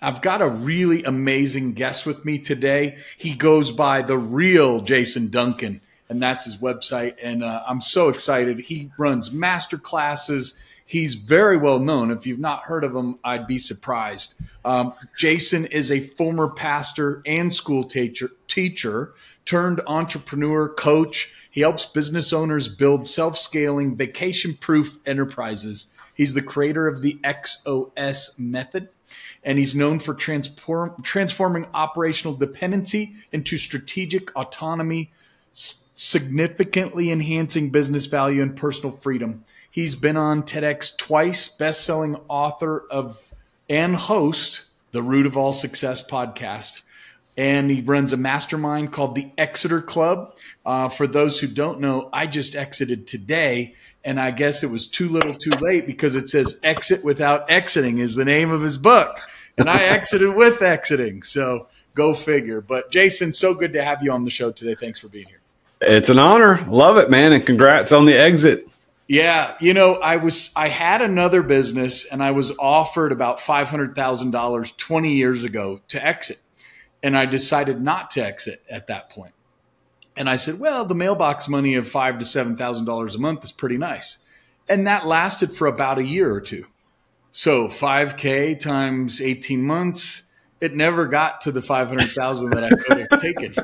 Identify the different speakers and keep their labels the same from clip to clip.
Speaker 1: I've got a really amazing guest with me today. He goes by the Real Jason Duncan, and that's his website. And I'm so excited. He runs master classes. He's very well known. If you've not heard of him, I'd be surprised. Jason is a former pastor and school teacher turned entrepreneur coach. He helps business owners build self-scaling, vacation-proof enterprises. He's the creator of the XOS method, and he's known for transforming operational dependency into strategic autonomy, significantly enhancing business value and personal freedom. He's been on TEDx twice, best-selling author of and host the Root of All Success podcast. And he runs a mastermind called the Exeter Club. For those who don't know, I just exited today, and I guess it was too little too late because it says Exit Without Exiting is the name of his book. And I exited with exiting. So go figure. But Jason, so good to have you on the show today. Thanks for being here. It's
Speaker 2: an honor. Love it, man. And congrats on the exit.
Speaker 1: Yeah. You know, I had another business and I was offered about $500,000 20 years ago to exit. And I decided not to exit at that point. And I said, well, the mailbox money of $5,000 to $7,000 a month is pretty nice. And that lasted for about a year or two. So $5K times 18 months, it never got to the $500,000 that I could have taken.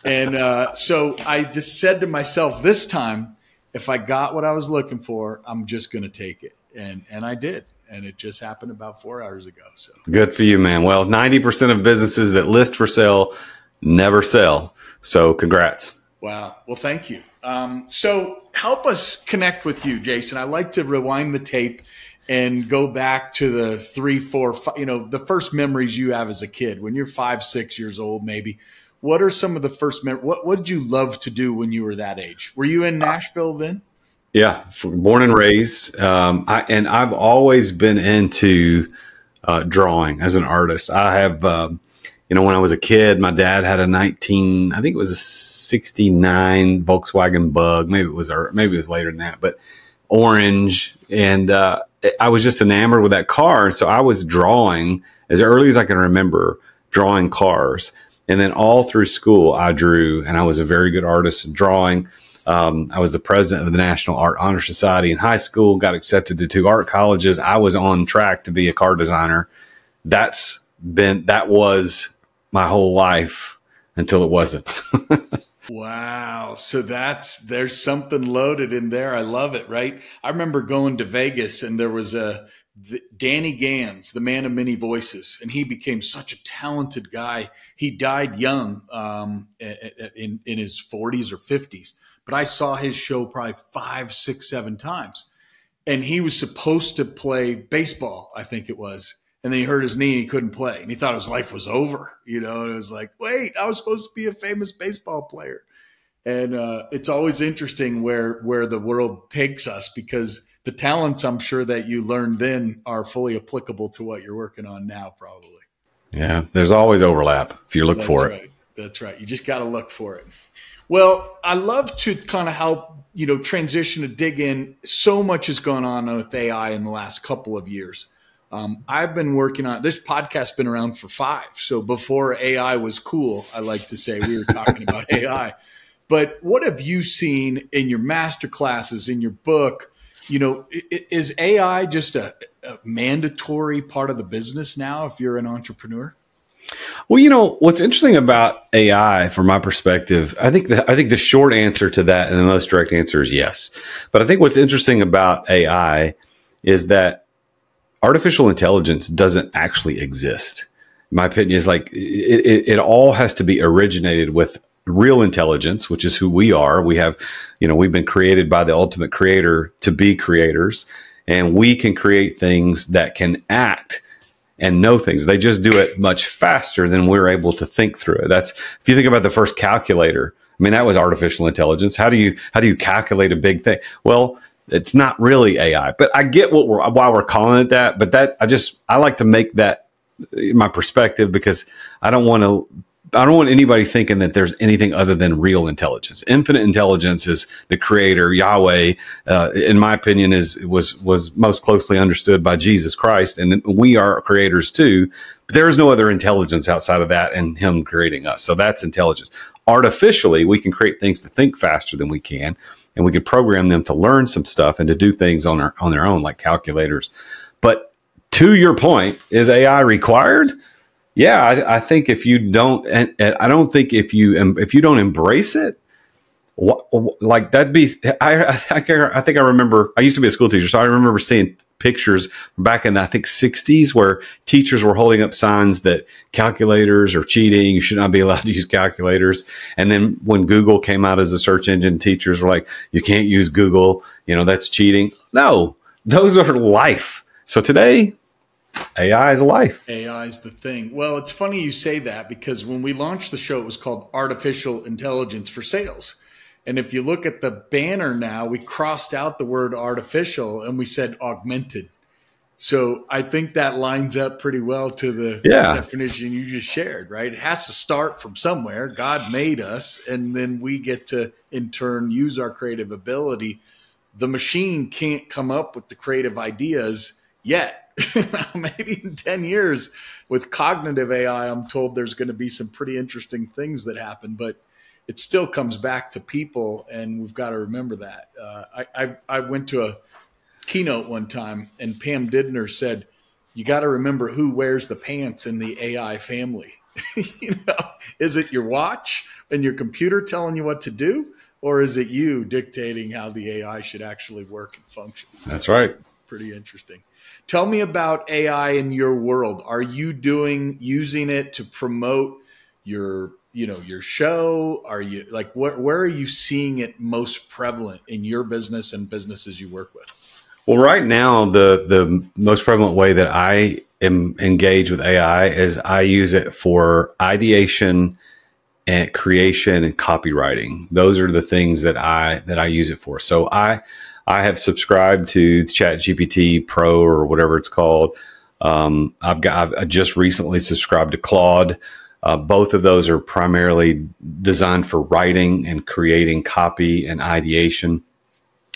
Speaker 1: And so I just said to myself, this time, if I got what I was looking for, I'm just going to take it. And I did. And it just happened about 4 hours ago. So
Speaker 2: good for you, man. Well, 90% of businesses that list for sale never sell. So congrats.
Speaker 1: Wow. Well, thank you. So help us connect with you, Jason. I like to rewind the tape and go back to the 3, 4, 5, the first memories you have as a kid when you're 5, 6 years old, maybe. What are some of the first memories? What did you love to do when you were that age? Were you in Nashville then?
Speaker 2: Yeah, born and raised. I've always been into drawing as an artist. I have, when I was a kid, my dad had I think it was a 69 Volkswagen Bug. Maybe it was later than that, but orange. And I was just enamored with that car. So I was drawing as early as I can remember, drawing cars. And then all through school, I drew, and I was a very good artist in drawing. I was the president of the National Art Honor Society in high school, got accepted to 2 art colleges. I was on track to be a car designer. That was my whole life until it wasn't.
Speaker 1: Wow. So there's something loaded in there. I love it. Right. I remember going to Vegas and there was Danny Gans, the man of many voices, and he became such a talented guy. He died young, in his 40s or 50s. But I saw his show probably 5, 6, 7 times. And he was supposed to play baseball, I think it was. And then he hurt his knee and he couldn't play. And he thought his life was over. And it was like, wait, I was supposed to be a famous baseball player. And it's always interesting where the world takes us, because the talents I'm sure that you learned then are fully applicable to what you're working on now, probably.
Speaker 2: Yeah, there's always overlap if you look for it.
Speaker 1: That's right. You just got to look for it. Well, I love to kind of help, transition to dig in. So much has gone on with AI in the last couple of years. I've been working on this podcast, been around for 5. So before AI was cool, I like to say, we were talking about AI. But what have you seen in your master classes, in your book? Is AI just a mandatory part of the business now if you're an entrepreneur?
Speaker 2: Well, what's interesting about AI from my perspective, I think the short answer to that and the most direct answer is yes. But I think what's interesting about AI is that artificial intelligence doesn't actually exist. My opinion is like it all has to be originated with real intelligence, which is who we are. We have, we've been created by the ultimate creator to be creators, and we can create things that can act and know things. They just do it much faster than we're able to think through it. That's, if you think about the first calculator, I mean, that was artificial intelligence. How do you calculate a big thing? Well, it's not really AI, but I get why we're calling it that. But I like to make that my perspective, because I don't want to I don't want anybody thinking that there's anything other than real intelligence. Infinite intelligence is the creator, Yahweh, in my opinion, was most closely understood by Jesus Christ. And we are creators too. But there is no other intelligence outside of that and him creating us. So that's intelligence. Artificially, we can create things to think faster than we can. And we can program them to learn some stuff and to do things on their own, like calculators. But to your point, is AI required? Yeah, I think if you don't, and I don't think if you don't embrace it, like that'd be. I think I remember. I used to be a school teacher, so I remember seeing pictures back in the, I think, 60s where teachers were holding up signs that calculators are cheating. You should not be allowed to use calculators. And then when Google came out as a search engine, teachers were like, "You can't use Google. You know, that's cheating." No, those are life. So today, AI is life.
Speaker 1: AI is the thing. Well, it's funny you say that because when we launched the show, it was called Artificial Intelligence for Sales. And if you look at the banner now, we crossed out the word artificial and we said augmented. So I think that lines up pretty well to the definition you just shared, right? It has to start from somewhere. God made us, and then we get to, in turn, use our creative ability. The machine can't come up with the creative ideas yet. Maybe in 10 years with cognitive AI, I'm told there's going to be some pretty interesting things that happen, but it still comes back to people, and we've got to remember that. I went to a keynote one time, and Pam Didner said, "You got to remember who wears the pants in the AI family." You know, is it your watch and your computer telling you what to do, or is it you dictating how the AI should actually work and function?
Speaker 2: That's right.
Speaker 1: Pretty interesting. Tell me about AI in your world. Are you using it to promote your show? Are you like, where are you seeing it most prevalent in your business and businesses you work with?
Speaker 2: Well, right now, the most prevalent way that I am engaged with AI is I use it for ideation and creation and copywriting. Those are the things that I use it for. So I have subscribed to ChatGPT Pro or whatever it's called. I just recently subscribed to Claude. Both of those are primarily designed for writing and creating copy and ideation.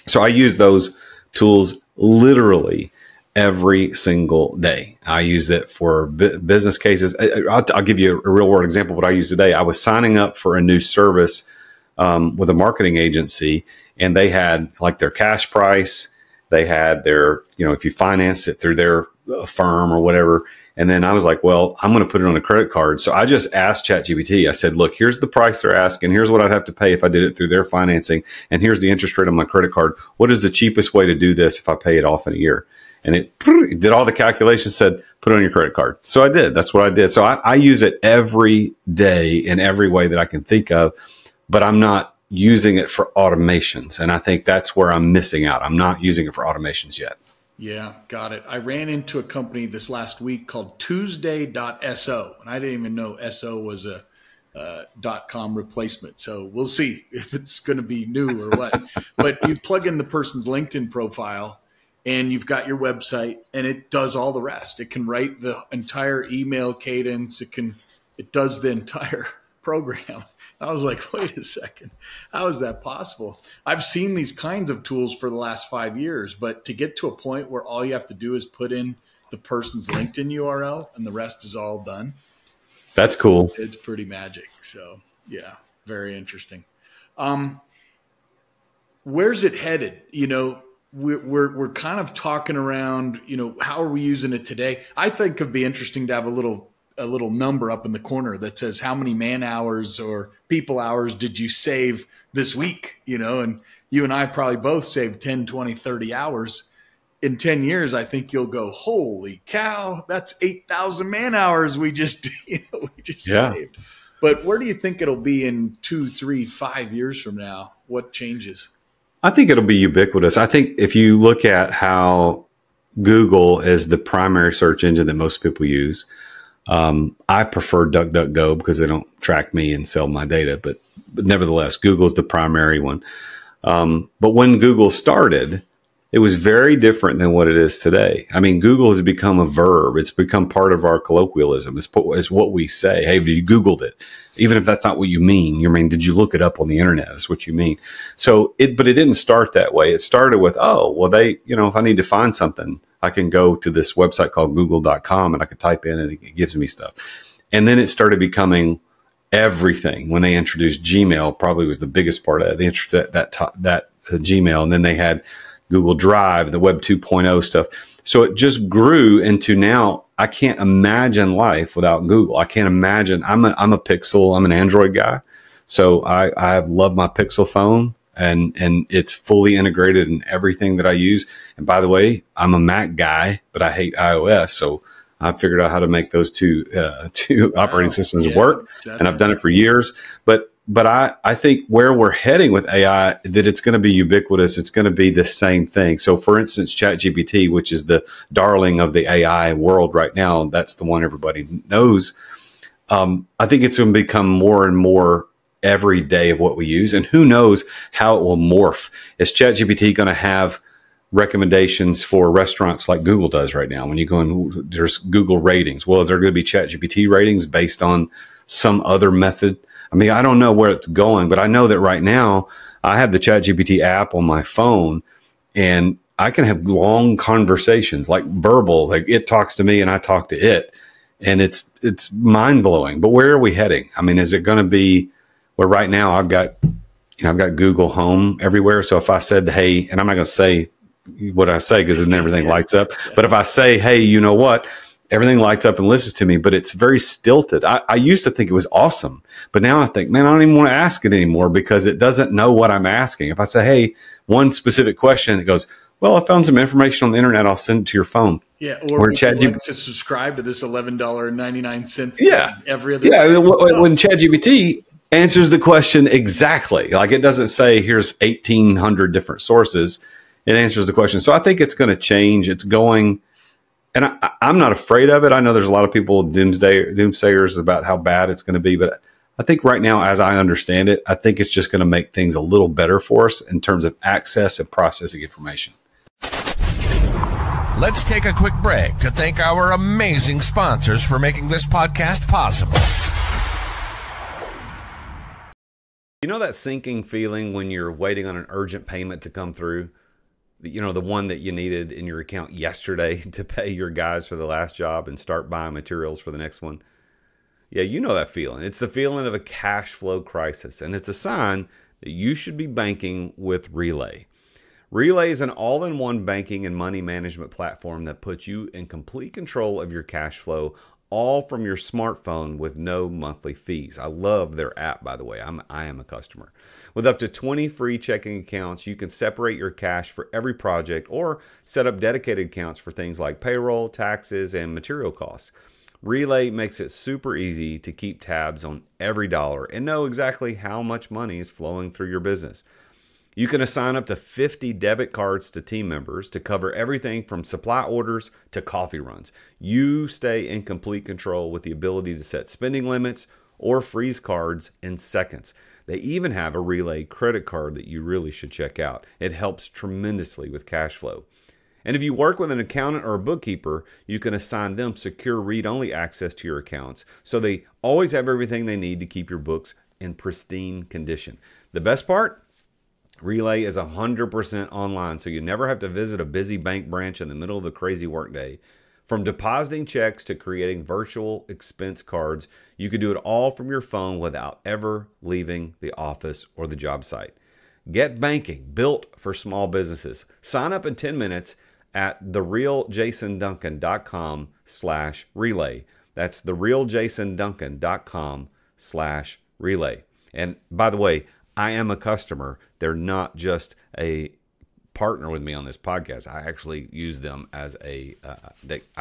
Speaker 2: So I use those tools literally every single day. I use it for business cases. I'll give you a real world example of what I use today. I was signing up for a new service with a marketing agency, and they had like their cash price. They had their, if you finance it through their firm or whatever. And then I was like, well, I'm going to put it on a credit card. So I just asked ChatGPT. I said, look, here's the price they're asking. Here's what I'd have to pay if I did it through their financing. And here's the interest rate on my credit card. What is the cheapest way to do this if I pay it off in a year? And it did all the calculations, said, put it on your credit card. So I did. That's what I did. So I use it every day in every way that I can think of, but I'm not using it for automations. And I think that's where I'm missing out. I'm not using it for automations yet.
Speaker 1: Yeah, got it. I ran into a company this last week called Tuesday.so, and I didn't even know SO was a .com replacement. So we'll see if it's going to be new or what. But you plug in the person's LinkedIn profile, and you've got your website, and it does all the rest. It can write the entire email cadence. It does the entire program. I was like, wait a second, how is that possible? I've seen these kinds of tools for the last 5 years, but to get to a point where all you have to do is put in the person's LinkedIn URL and the rest is all done.
Speaker 2: That's cool.
Speaker 1: It's pretty magic. So yeah, very interesting. Where's it headed? We're kind of talking around, how are we using it today? I think it'd be interesting to have a little number up in the corner that says how many man hours or people hours did you save this week, and you and I probably both saved 10, 20, 30 hours. In 10 years, I think you'll go, holy cow, that's 8,000 man hours we just saved. But where do you think it'll be in 2, 3, 5 years from now? What changes?
Speaker 2: I think it'll be ubiquitous. I think if you look at how Google is the primary search engine that most people use, I prefer DuckDuckGo because they don't track me and sell my data, but nevertheless, Google's the primary one. But when Google started, it was very different than what it is today. I mean, Google has become a verb. It's become part of our colloquialism. It's what we say. Hey, you Googled it. Even if that's not what you mean, did you look it up on the internet? That's what you mean. So but it didn't start that way. It started with, if I need to find something, I can go to this website called google.com and I can type in and it gives me stuff. And then it started becoming everything. When they introduced Gmail, probably was the biggest part of it. They introduced that Gmail, and then they had Google Drive, the Web 2.0 stuff. So it just grew into now I can't imagine life without Google. I can't imagine. I'm a Pixel. I'm an Android guy. So I love my Pixel phone, and it's fully integrated in everything that I use. And by the way, I'm a Mac guy, but I hate iOS. So I figured out how to make those two operating systems work. Definitely. And I've done it for years. But I think where we're heading with AI, that it's going to be ubiquitous. It's going to be the same thing. So for instance, ChatGPT, which is the darling of the AI world right now, that's the one everybody knows. I think it's going to become more and more every day of what we use. And who knows how it will morph. Is ChatGPT going to have recommendations for restaurants like Google does right now? When you go in, there's Google ratings. Well, there are going to be ChatGPT ratings based on some other method. I mean, I don't know where it's going, but I know that right now I have the ChatGPT app on my phone, and I can have long conversations, like verbal, like it talks to me and I talk to it, and it's mind blowing. But where are we heading? I mean, is it going to be where right now I've got Google Home everywhere? So if I said, hey, and I'm not going to say what I say because then everything lights up, but if I say, hey, you know what? Everything lights up and listens to me, but it's very stilted. I used to think it was awesome, but now I think, man, I don't even want to ask it anymore because it doesn't know what I'm asking. If I say, hey, one specific question, it goes, well, I found some information on the internet. I'll send it to your phone.
Speaker 1: Yeah, or ChatGPT to subscribe to this $11.99.
Speaker 2: Yeah,
Speaker 1: every other.
Speaker 2: Yeah, when ChatGPT answers the question exactly, like it doesn't say here's 1,800 different sources. It answers the question. So I think it's going to change. It's going. And I'm not afraid of it. I know there's a lot of people doomsayers about how bad it's going to be, but I think right now, as I understand it, I think it's just going to make things a little better for us in terms of access and processing information.
Speaker 3: Let's take a quick break to thank our amazing sponsors for making this podcast possible.
Speaker 2: You know that sinking feeling when you're waiting on an urgent payment to come through? The one that you needed in your account yesterday to pay your guys for the last job and start buying materials for the next one. Yeah, you know that feeling. It's the feeling of a cash flow crisis, and it's a sign that you should be banking with Relay. Relay is an all-in-one banking and money management platform that puts you in complete control of your cash flow, all from your smartphone with no monthly fees. I love their app, by the way. I am a customer. With up to 20 free checking accounts, you can separate your cash for every project or set up dedicated accounts for things like payroll, taxes, and material costs. Relay makes it super easy to keep tabs on every dollar and know exactly how much money is flowing through your business. You can assign up to 50 debit cards to team members to cover everything from supply orders to coffee runs. You stay in complete control with the ability to set spending limits or freeze cards in seconds. They even have a Relay credit card that you really should check out. It helps tremendously with cash flow. And if you work with an accountant or a bookkeeper, you can assign them secure read-only access to your accounts, so they always have everything they need to keep your books in pristine condition. The best part? Relay is 100% online, so you never have to visit a busy bank branch in the middle of the crazy workday. From depositing checks to creating virtual expense cards, you can do it all from your phone without ever leaving the office or the job site. Get banking built for small businesses. Sign up in 10 minutes at therealjasonduncan.com/relay. That's therealjasonduncan.com/relay. And by the way, I am a customer. They're not just a partner with me on this podcast. I actually use them as I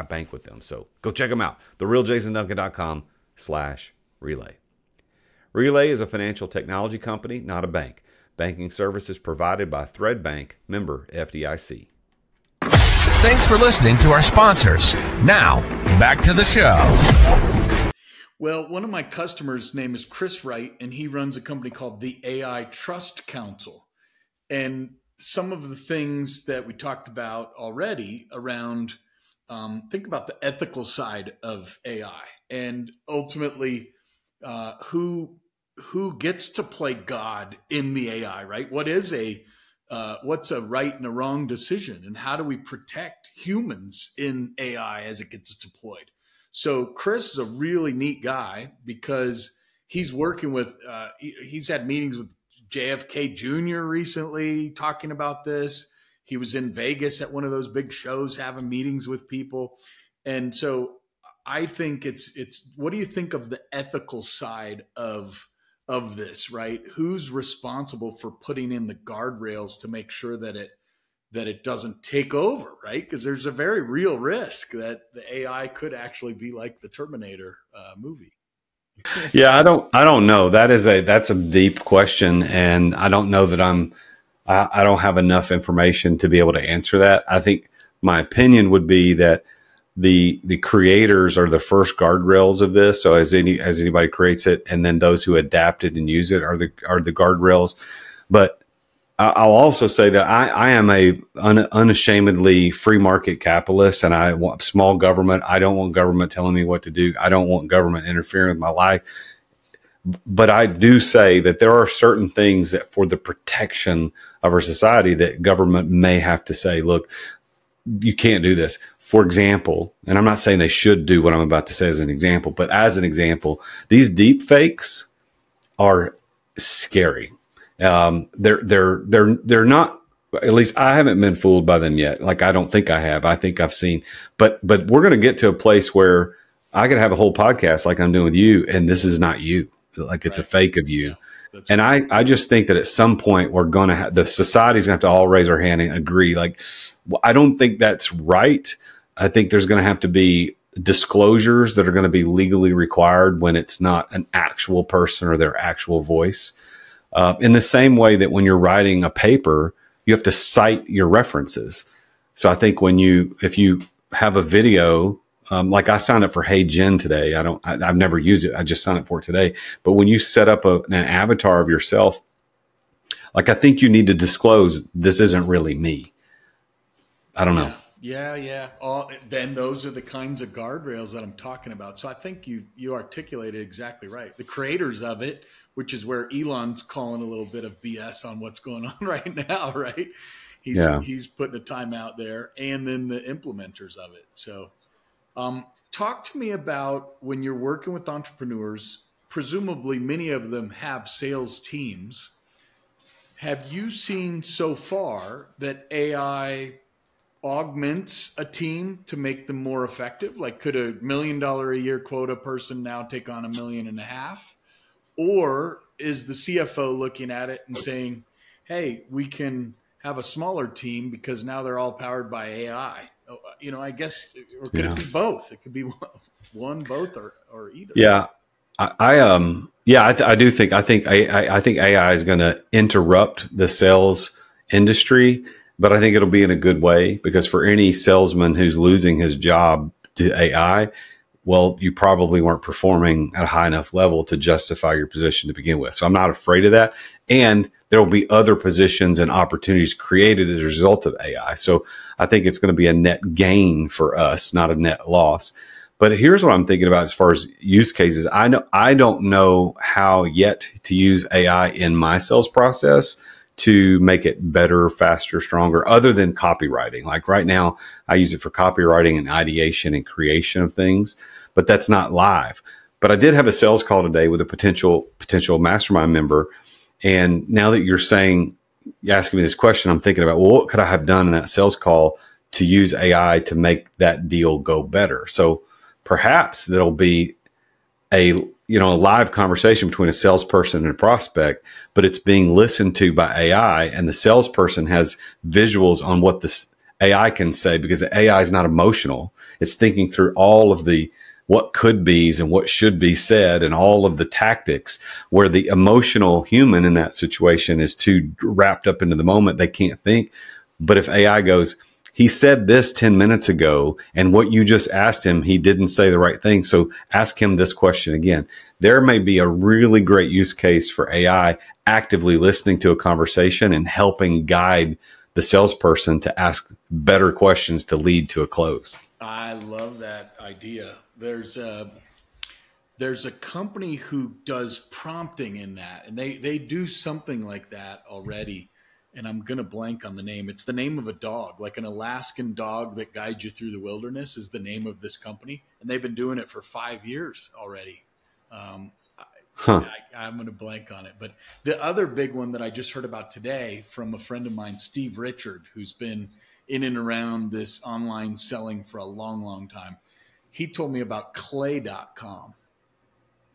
Speaker 2: bank with them. So go check them out. therealjasonduncan.com/relay. Relay is a financial technology company, not a bank. Banking services provided by Thread Bank, member FDIC.
Speaker 3: Thanks for listening to our sponsors. Now, back to the show.
Speaker 1: Well, one of my customers' name is Chris Wright, and he runs a company called the AI Trust Council. And some of the things that we talked about already around, think about the ethical side of AI, and ultimately who gets to play God in the AI, right? What's a right and a wrong decision, and how do we protect humans in AI as it gets deployed? So Chris is a really neat guy because he's working with, he's had meetings with JFK Jr. recently talking about this. He was in Vegas at one of those big shows having meetings with people. And so I think it's what do you think of the ethical side of this, right? Who's responsible for putting in the guardrails to make sure that it doesn't take over, right? Because there's a very real risk that the AI could actually be like the Terminator movie.
Speaker 2: Yeah, I don't know. That's a deep question, and I don't know that I don't have enough information to be able to answer that. I think my opinion would be that the creators are the first guardrails of this. So as anybody creates it, and then those who adapt it and use it are the guardrails. But I'll also say that I am a unashamedly free market capitalist, and I want small government. I don't want government telling me what to do. I don't want government interfering with my life. But I do say that there are certain things that for the protection of our society that government may have to say, look, you can't do this. For example, and I'm not saying they should do what I'm about to say as an example, but as an example, these deep fakes are scary. They're not, at least I haven't been fooled by them yet. Like, I don't think I have. I think I've seen, but we're going to get to a place where I could have a whole podcast like I'm doing with you, and this is not you. Like, it's a fake of you. Yeah, and right. I just think that at some point we're going to have, the society's going to have to all raise our hand and agree. Like, I don't think that's right. I think there's going to have to be disclosures that are going to be legally required when it's not an actual person or their actual voice. In the same way that when you're writing a paper, you have to cite your references. So I think if you have a video, like I signed up for Hey Gen today. I've never used it. I just signed up for it today. But when you set up an avatar of yourself, like, I think you need to disclose this isn't really me. I don't know.
Speaker 1: Yeah. Then those are the kinds of guardrails that I'm talking about. So I think you articulated exactly right. The creators of it, which is where Elon's calling a little bit of BS on what's going on right now, right? He's putting a timeout there, and then the implementers of it. So talk to me about when you're working with entrepreneurs, presumably many of them have sales teams. Have you seen so far that AI augments a team to make them more effective? Like, could $1 million a year quota person now take on $1.5 million? Or is the CFO looking at it and saying, hey, we can have a smaller team because now they're all powered by AI? I guess, or could it be both? It could be one, both, or either.
Speaker 2: Yeah. I do think, I think AI is going to interrupt the sales industry, but I think it'll be in a good way, because for any salesman who's losing his job to AI, well, you probably weren't performing at a high enough level to justify your position to begin with. So I'm not afraid of that. And there will be other positions and opportunities created as a result of AI. So I think it's going to be a net gain for us, not a net loss. But here's what I'm thinking about as far as use cases. I don't know how yet to use AI in my sales process to make it better, faster, stronger, other than copywriting. Like right now, I use it for copywriting and ideation and creation of things, but that's not live. But I did have a sales call today with a potential mastermind member. And now that you're asking me this question, I'm thinking about, well, what could I have done in that sales call to use AI to make that deal go better? So perhaps there'll be a live conversation between a salesperson and a prospect, but it's being listened to by AI, and the salesperson has visuals on what this AI can say, because the AI is not emotional. It's thinking through all of the what could be's and what should be said and all of the tactics, where the emotional human in that situation is too wrapped up into the moment. They can't think. But if AI goes, he said this 10 minutes ago, and what you just asked him, he didn't say the right thing. So ask him this question again. There may be a really great use case for AI actively listening to a conversation and helping guide the salesperson to ask better questions to lead to a close.
Speaker 1: I love that idea. There's a company who does prompting in that, and they do something like that already. And I'm going to blank on the name. It's the name of a dog, like an Alaskan dog that guides you through the wilderness is the name of this company. And they've been doing it for 5 years already. I'm going to blank on it. But the other big one that I just heard about today from a friend of mine, Steve Richard, who's been in and around this online selling for a long, long time. He told me about clay.com.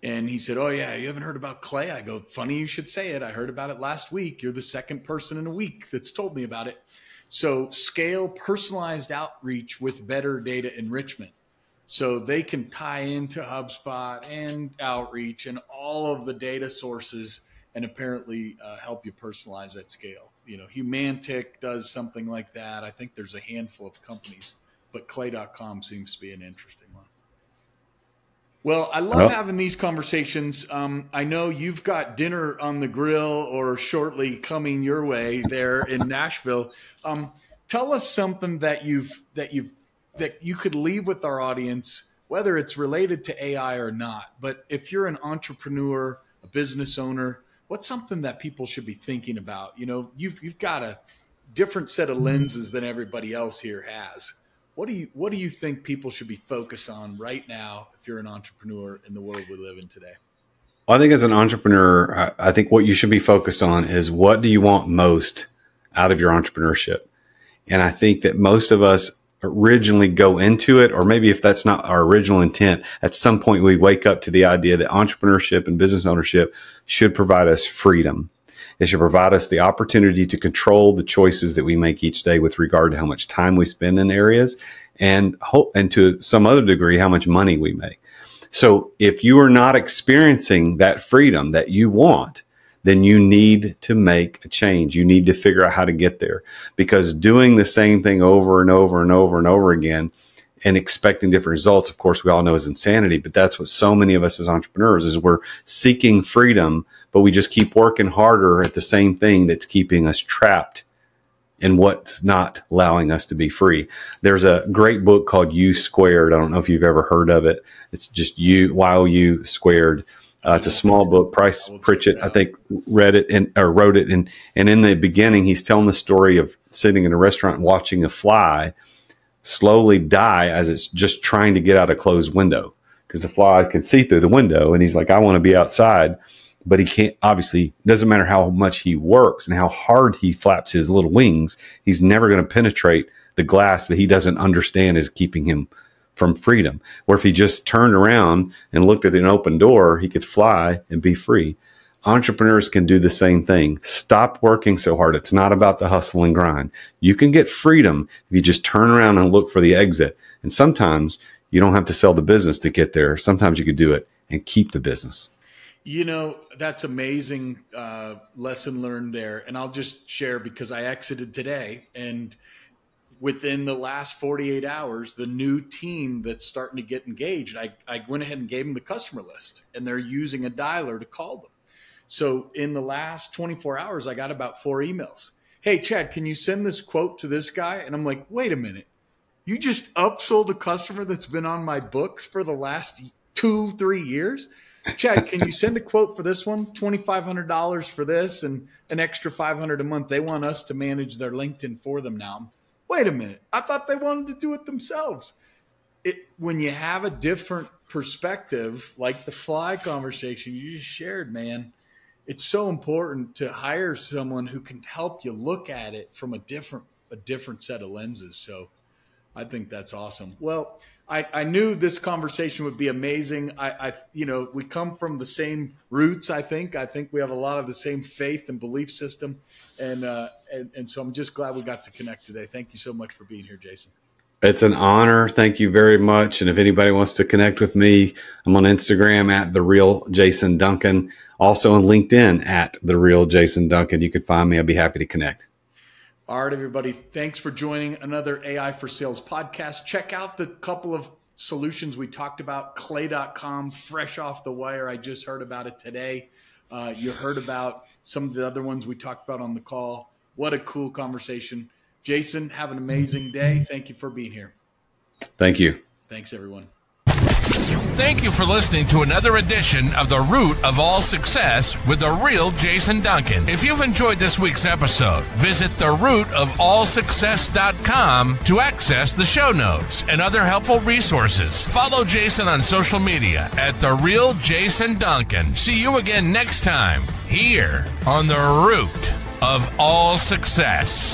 Speaker 1: And he said, oh, yeah, you haven't heard about Clay? I go, funny you should say it. I heard about it last week. You're the second person in a week that's told me about it. So scale personalized outreach with better data enrichment. So they can tie into HubSpot and Outreach and all of the data sources and apparently help you personalize at scale. You know, Humantic does something like that. I think there's a handful of companies, but Clay.com seems to be an interesting one. Well, I love having these conversations. I know you've got dinner on the grill or shortly coming your way there in Nashville. Tell us something that you could leave with our audience, whether it's related to AI or not. But if you're an entrepreneur, a business owner, what's something that people should be thinking about? You know, you've got a different set of lenses than everybody else here has. What do you think people should be focused on right now if you're an entrepreneur in the world we live in today?
Speaker 2: Well, I think as an entrepreneur, I think what you should be focused on is what do you want most out of your entrepreneurship? And I think that most of us originally go into it, or maybe if that's not our original intent, at some point we wake up to the idea that entrepreneurship and business ownership should provide us freedom. It should provide us the opportunity to control the choices that we make each day with regard to how much time we spend in areas and to some other degree, how much money we make. So if you are not experiencing that freedom that you want, then you need to make a change. You need to figure out how to get there, because doing the same thing over and over and over and over again and expecting different results, of course, we all know is insanity, but that's what so many of us as entrepreneurs is. We're seeking freedom, but we just keep working harder at the same thing that's keeping us trapped in what's not allowing us to be free. There's a great book called U Squared. I don't know if you've ever heard of it. It's just YOU Squared. It's a small book. Price Pritchett, I think, wrote it. And in the beginning, he's telling the story of sitting in a restaurant and watching a fly slowly die as it's just trying to get out a closed window, because the fly can see through the window. And he's like, I want to be outside. But he can't, obviously, doesn't matter how much he works and how hard he flaps his little wings, he's never going to penetrate the glass that he doesn't understand is keeping him from freedom. Or if he just turned around and looked at an open door, he could fly and be free. Entrepreneurs can do the same thing. Stop working so hard. It's not about the hustle and grind. You can get freedom if you just turn around and look for the exit. And sometimes you don't have to sell the business to get there. Sometimes you could do it and keep the business.
Speaker 1: You know, that's amazing lesson learned there. And I'll just share, because I exited today, and within the last 48 hours, the new team that's starting to get engaged, I went ahead and gave them the customer list, and they're using a dialer to call them. So in the last 24 hours, I got about 4 emails. Hey, Chad, can you send this quote to this guy? And I'm like, wait a minute. You just upsold a customer that's been on my books for the last 2-3 years? Chad, can you send a quote for this one? $2,500 for this and an extra $500 a month. They want us to manage their LinkedIn for them now. Wait a minute. I thought they wanted to do it themselves. When you have a different perspective, like the fly conversation you just shared, man, it's so important to hire someone who can help you look at it from a different set of lenses. So I think that's awesome. Well, I knew this conversation would be amazing. We come from the same roots. I think we have a lot of the same faith and belief system. And so I'm just glad we got to connect today. Thank you so much for being here, Jason.
Speaker 2: It's an honor. Thank you very much. And if anybody wants to connect with me, I'm on Instagram at the Real Jason Duncan. Also on LinkedIn at the Real Jason Duncan. You can find me. I'd be happy to connect.
Speaker 1: All right, everybody. Thanks for joining another AI for Sales podcast. Check out the couple of solutions we talked about. Clay.com, fresh off the wire. I just heard about it today. You heard about some of the other ones we talked about on the call. What a cool conversation. Jason, have an amazing day. Thank you for being here.
Speaker 2: Thank you.
Speaker 1: Thanks, everyone.
Speaker 3: Thank you for listening to another edition of The Root of All Success with the Real Jason Duncan. If you've enjoyed this week's episode, visit therootofallsuccess.com to access the show notes and other helpful resources. Follow Jason on social media at The Real Jason Duncan. See you again next time here on The Root of All Success.